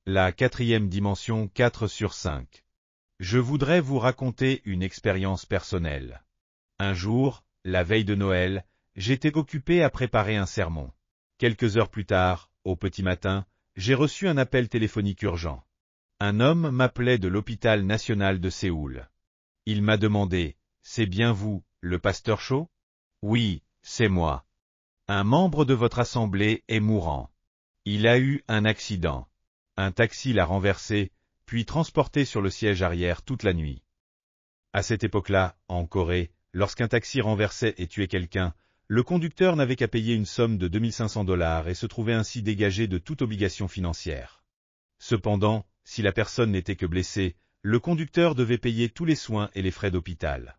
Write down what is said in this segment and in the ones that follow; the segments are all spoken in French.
La quatrième dimension 4 sur 5. Je voudrais vous raconter une expérience personnelle. Un jour, la veille de Noël, j'étais occupé à préparer un sermon. Quelques heures plus tard, au petit matin, j'ai reçu un appel téléphonique urgent. Un homme m'appelait de l'hôpital national de Séoul. Il m'a demandé, « C'est bien vous, le pasteur Cho ?» « Oui, c'est moi. Un membre de votre assemblée est mourant. Il a eu un accident. Un taxi l'a renversé, puis transporté sur le siège arrière toute la nuit. » À cette époque-là, en Corée, lorsqu'un taxi renversait et tuait quelqu'un, le conducteur n'avait qu'à payer une somme de $2500 et se trouvait ainsi dégagé de toute obligation financière. Cependant, si la personne n'était que blessée, le conducteur devait payer tous les soins et les frais d'hôpital.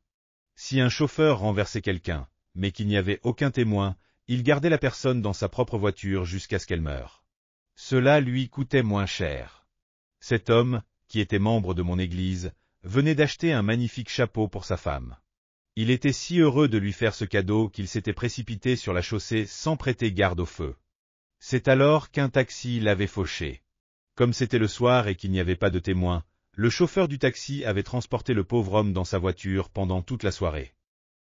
Si un chauffeur renversait quelqu'un, mais qu'il n'y avait aucun témoin, il gardait la personne dans sa propre voiture jusqu'à ce qu'elle meure. Cela lui coûtait moins cher. Cet homme, qui était membre de mon église, venait d'acheter un magnifique chapeau pour sa femme. Il était si heureux de lui faire ce cadeau qu'il s'était précipité sur la chaussée sans prêter garde au feu. C'est alors qu'un taxi l'avait fauché. Comme c'était le soir et qu'il n'y avait pas de témoin, le chauffeur du taxi avait transporté le pauvre homme dans sa voiture pendant toute la soirée.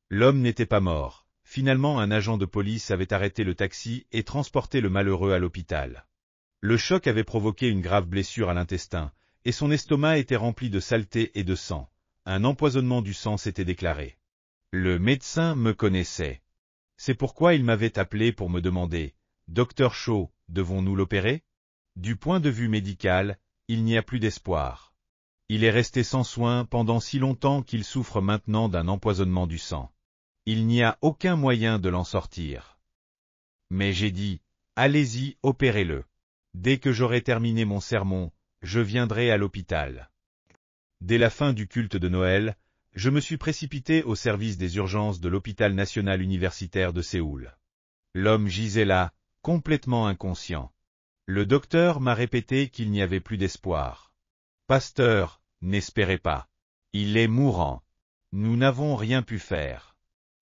L'homme n'était pas mort. Finalement, un agent de police avait arrêté le taxi et transporté le malheureux à l'hôpital. Le choc avait provoqué une grave blessure à l'intestin, et son estomac était rempli de saleté et de sang. Un empoisonnement du sang s'était déclaré. Le médecin me connaissait. C'est pourquoi il m'avait appelé pour me demander, « Docteur Cho, devons-nous l'opérer ?» Du point de vue médical, il n'y a plus d'espoir. Il est resté sans soins pendant si longtemps qu'il souffre maintenant d'un empoisonnement du sang. Il n'y a aucun moyen de l'en sortir. Mais j'ai dit, allez-y, opérez-le. Dès que j'aurai terminé mon sermon, je viendrai à l'hôpital. Dès la fin du culte de Noël, je me suis précipité au service des urgences de l'hôpital national universitaire de Séoul. L'homme gisait là, complètement inconscient. Le docteur m'a répété qu'il n'y avait plus d'espoir. « Pasteur, n'espérez pas. Il est mourant. Nous n'avons rien pu faire. »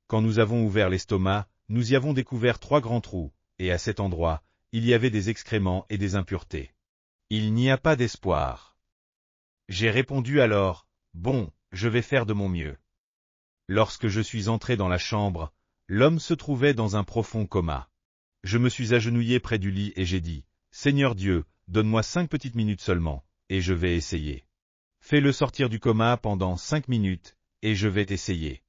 Quand nous avons ouvert l'estomac, nous y avons découvert 3 grands trous, et à cet endroit, il y avait des excréments et des impuretés. Il n'y a pas d'espoir. J'ai répondu alors, bon, je vais faire de mon mieux. Lorsque je suis entré dans la chambre, l'homme se trouvait dans un profond coma. Je me suis agenouillé près du lit et j'ai dit, Seigneur Dieu, donne-moi 5 petites minutes seulement, et je vais essayer. Fais-le sortir du coma pendant 5 minutes, et je vais essayer.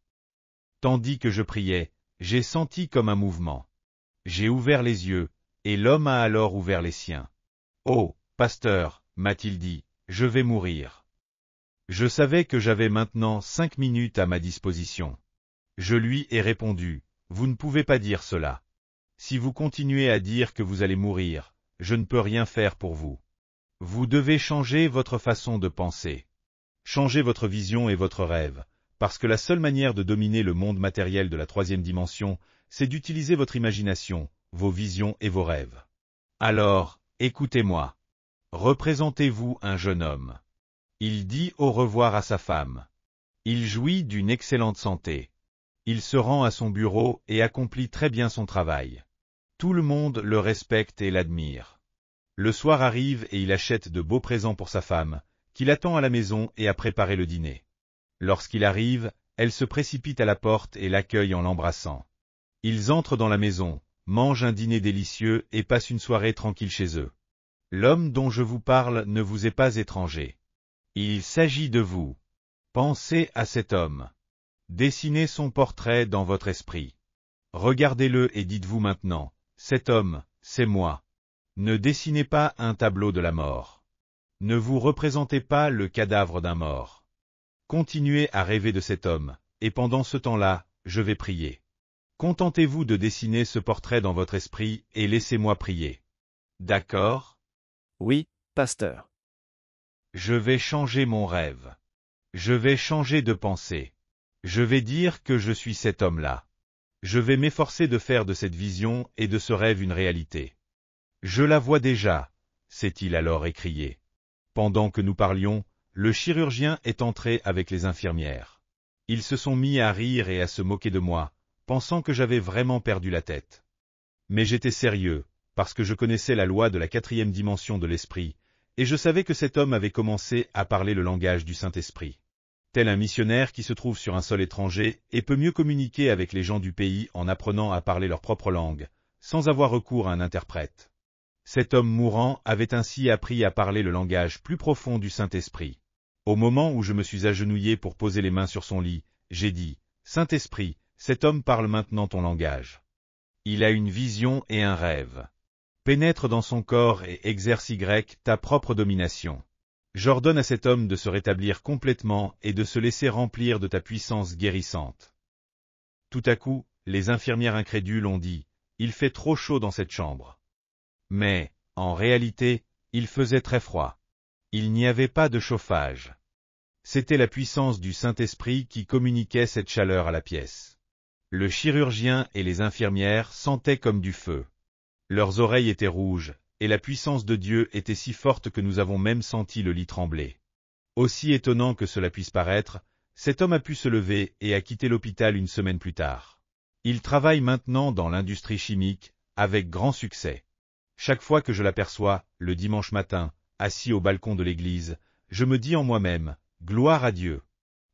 Tandis que je priais, j'ai senti comme un mouvement. J'ai ouvert les yeux, et l'homme a alors ouvert les siens. « Oh, pasteur, m'a-t-il dit, je vais mourir. » Je savais que j'avais maintenant 5 minutes à ma disposition. Je lui ai répondu, « Vous ne pouvez pas dire cela. Si vous continuez à dire que vous allez mourir, je ne peux rien faire pour vous. Vous devez changer votre façon de penser. Changer votre vision et votre rêve. Parce que la seule manière de dominer le monde matériel de la 3e dimension, c'est d'utiliser votre imagination, vos visions et vos rêves. Alors, écoutez-moi. Représentez-vous un jeune homme. Il dit au revoir à sa femme. Il jouit d'une excellente santé. Il se rend à son bureau et accomplit très bien son travail. Tout le monde le respecte et l'admire. Le soir arrive et il achète de beaux présents pour sa femme, qui l'attend à la maison et a préparé le dîner. Lorsqu'il arrive, elle se précipite à la porte et l'accueille en l'embrassant. Ils entrent dans la maison, mangent un dîner délicieux et passent une soirée tranquille chez eux. L'homme dont je vous parle ne vous est pas étranger. Il s'agit de vous. Pensez à cet homme. Dessinez son portrait dans votre esprit. Regardez-le et dites-vous maintenant, cet homme, c'est moi. Ne dessinez pas un tableau de la mort. Ne vous représentez pas le cadavre d'un mort. Continuez à rêver de cet homme, et pendant ce temps-là, je vais prier. Contentez-vous de dessiner ce portrait dans votre esprit et laissez-moi prier. D'accord ? Oui, pasteur. Je vais changer mon rêve. Je vais changer de pensée. Je vais dire que je suis cet homme-là. Je vais m'efforcer de faire de cette vision et de ce rêve une réalité. Je la vois déjà, s'est-il alors écrié. Pendant que nous parlions, le chirurgien est entré avec les infirmières. Ils se sont mis à rire et à se moquer de moi, pensant que j'avais vraiment perdu la tête. Mais j'étais sérieux, parce que je connaissais la loi de la 4e dimension de l'esprit, et je savais que cet homme avait commencé à parler le langage du Saint-Esprit. Tel un missionnaire qui se trouve sur un sol étranger et peut mieux communiquer avec les gens du pays en apprenant à parler leur propre langue, sans avoir recours à un interprète. Cet homme mourant avait ainsi appris à parler le langage plus profond du Saint-Esprit. Au moment où je me suis agenouillé pour poser les mains sur son lit, j'ai dit, « Saint-Esprit, cet homme parle maintenant ton langage. Il a une vision et un rêve. Pénètre dans son corps et exerce ta propre domination. J'ordonne à cet homme de se rétablir complètement et de se laisser remplir de ta puissance guérissante. » Tout à coup, les infirmières incrédules ont dit, « Il fait trop chaud dans cette chambre. » Mais, en réalité, il faisait très froid. Il n'y avait pas de chauffage. C'était la puissance du Saint-Esprit qui communiquait cette chaleur à la pièce. Le chirurgien et les infirmières sentaient comme du feu. Leurs oreilles étaient rouges, et la puissance de Dieu était si forte que nous avons même senti le lit trembler. Aussi étonnant que cela puisse paraître, cet homme a pu se lever et a quitté l'hôpital une semaine plus tard. Il travaille maintenant dans l'industrie chimique, avec grand succès. Chaque fois que je l'aperçois, le dimanche matin, assis au balcon de l'église, je me dis en moi-même, « Gloire à Dieu !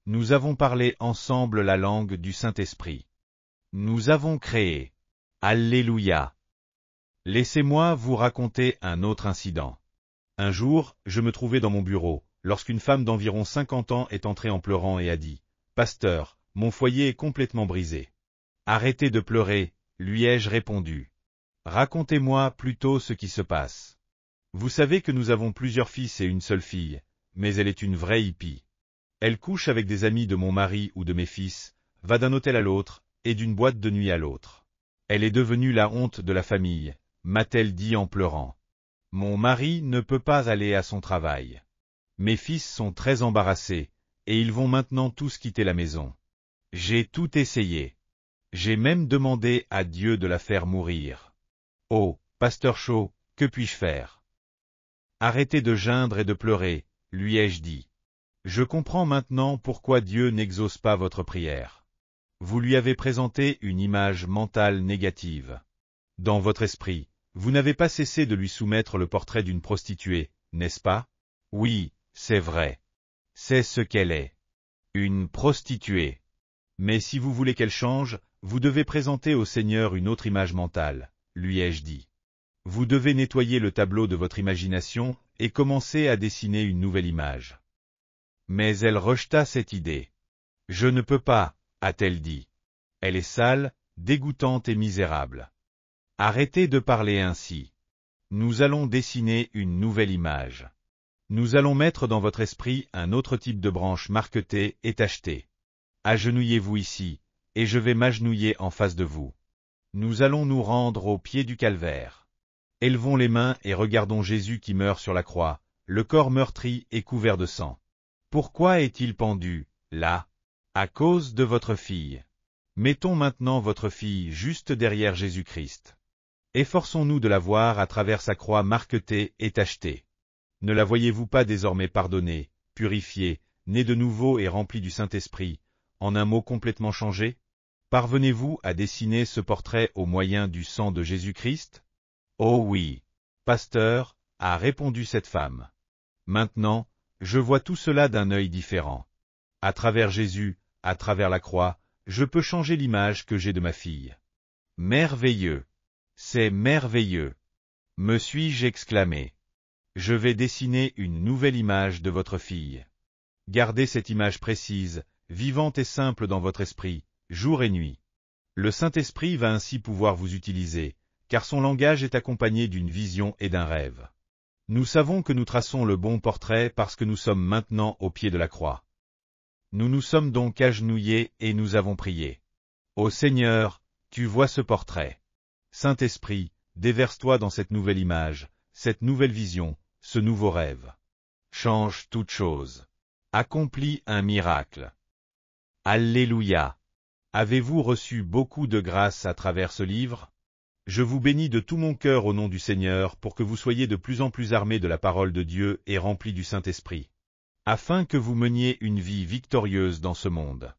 Nous avons parlé ensemble la langue du Saint-Esprit. Nous avons créé. Alléluia !» Laissez-moi vous raconter un autre incident. Un jour, je me trouvais dans mon bureau, lorsqu'une femme d'environ 50 ans est entrée en pleurant et a dit, « Pasteur, mon foyer est complètement brisé. » « Arrêtez de pleurer, lui ai-je répondu. Racontez-moi plutôt ce qui se passe. Vous savez que nous avons plusieurs fils et une seule fille, mais elle est une vraie hippie. Elle couche avec des amis de mon mari ou de mes fils, va d'un hôtel à l'autre, et d'une boîte de nuit à l'autre. Elle est devenue la honte de la famille, m'a-t-elle dit en pleurant. Mon mari ne peut pas aller à son travail. Mes fils sont très embarrassés, et ils vont maintenant tous quitter la maison. J'ai tout essayé. J'ai même demandé à Dieu de la faire mourir. Oh, Pasteur Shaw, que puis-je faire? Arrêtez de geindre et de pleurer, lui ai-je dit. Je comprends maintenant pourquoi Dieu n'exauce pas votre prière. Vous lui avez présenté une image mentale négative. Dans votre esprit, vous n'avez pas cessé de lui soumettre le portrait d'une prostituée, n'est-ce pas? Oui, c'est vrai. C'est ce qu'elle est. Une prostituée. Mais si vous voulez qu'elle change, vous devez présenter au Seigneur une autre image mentale, lui ai-je dit. Vous devez nettoyer le tableau de votre imagination et commencer à dessiner une nouvelle image. Mais elle rejeta cette idée. Je ne peux pas, a-t-elle dit. Elle est sale, dégoûtante et misérable. Arrêtez de parler ainsi. Nous allons dessiner une nouvelle image. Nous allons mettre dans votre esprit un autre type de branche marquetée et tachetée. Agenouillez-vous ici, et je vais m'agenouiller en face de vous. Nous allons nous rendre au pied du calvaire. Élevons les mains et regardons Jésus qui meurt sur la croix, le corps meurtri et couvert de sang. Pourquoi est-il pendu, là? À cause de votre fille. Mettons maintenant votre fille juste derrière Jésus-Christ. Efforçons-nous de la voir à travers sa croix marquetée et tachetée. Ne la voyez-vous pas désormais pardonnée, purifiée, née de nouveau et remplie du Saint-Esprit, en un mot complètement changé? Parvenez-vous à dessiner ce portrait au moyen du sang de Jésus-Christ? Oh oui, pasteur, a répondu cette femme. Maintenant, je vois tout cela d'un œil différent. À travers Jésus, à travers la croix, je peux changer l'image que j'ai de ma fille. Merveilleux! C'est merveilleux! Me suis-je exclamé. Je vais dessiner une nouvelle image de votre fille. Gardez cette image précise, vivante et simple dans votre esprit, jour et nuit. Le Saint-Esprit va ainsi pouvoir vous utiliser, car son langage est accompagné d'une vision et d'un rêve. Nous savons que nous traçons le bon portrait parce que nous sommes maintenant au pied de la croix. Nous nous sommes donc agenouillés et nous avons prié. Ô Seigneur, tu vois ce portrait. Saint-Esprit, déverse-toi dans cette nouvelle image, cette nouvelle vision, ce nouveau rêve. Change toute chose. Accomplis un miracle. Alléluia. Avez-vous reçu beaucoup de grâce à travers ce livre? Je vous bénis de tout mon cœur au nom du Seigneur pour que vous soyez de plus en plus armés de la parole de Dieu et remplis du Saint-Esprit, afin que vous meniez une vie victorieuse dans ce monde.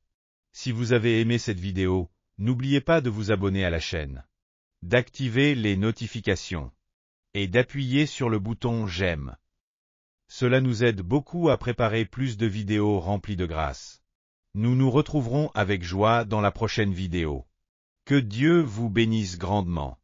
Si vous avez aimé cette vidéo, n'oubliez pas de vous abonner à la chaîne, d'activer les notifications et d'appuyer sur le bouton j'aime. Cela nous aide beaucoup à préparer plus de vidéos remplies de grâce. Nous nous retrouverons avec joie dans la prochaine vidéo. Que Dieu vous bénisse grandement.